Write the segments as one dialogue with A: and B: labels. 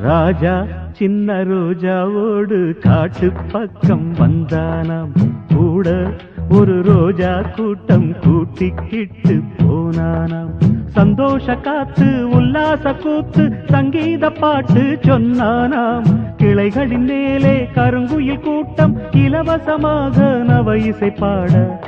A: ராஜா சின்ன ரோஜாவோடு காட்டு பக்கம் வந்தானாம். கூட ஒரு ரோஜா கூட்டம் கூட்டிக்கிட்டு போனானாம். சந்தோஷ காத்து உல்லாச கூத்து சங்கீத பாட்டு சொன்னானாம். கிளைகளின் மேலே கருங்குயில் கூட்டம் இலவசமாக நவ இசை பாட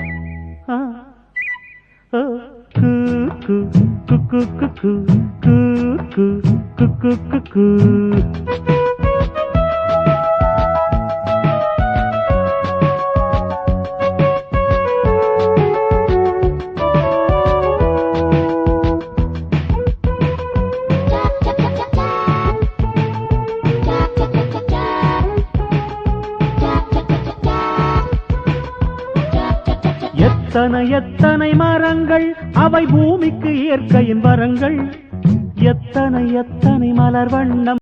A: எத்தனை எத்தனை மரங்கள் அவை பூமிக்கு இயற்கையின் வரங்கள். எத்தனை எத்தனை மலர் வண்ணம்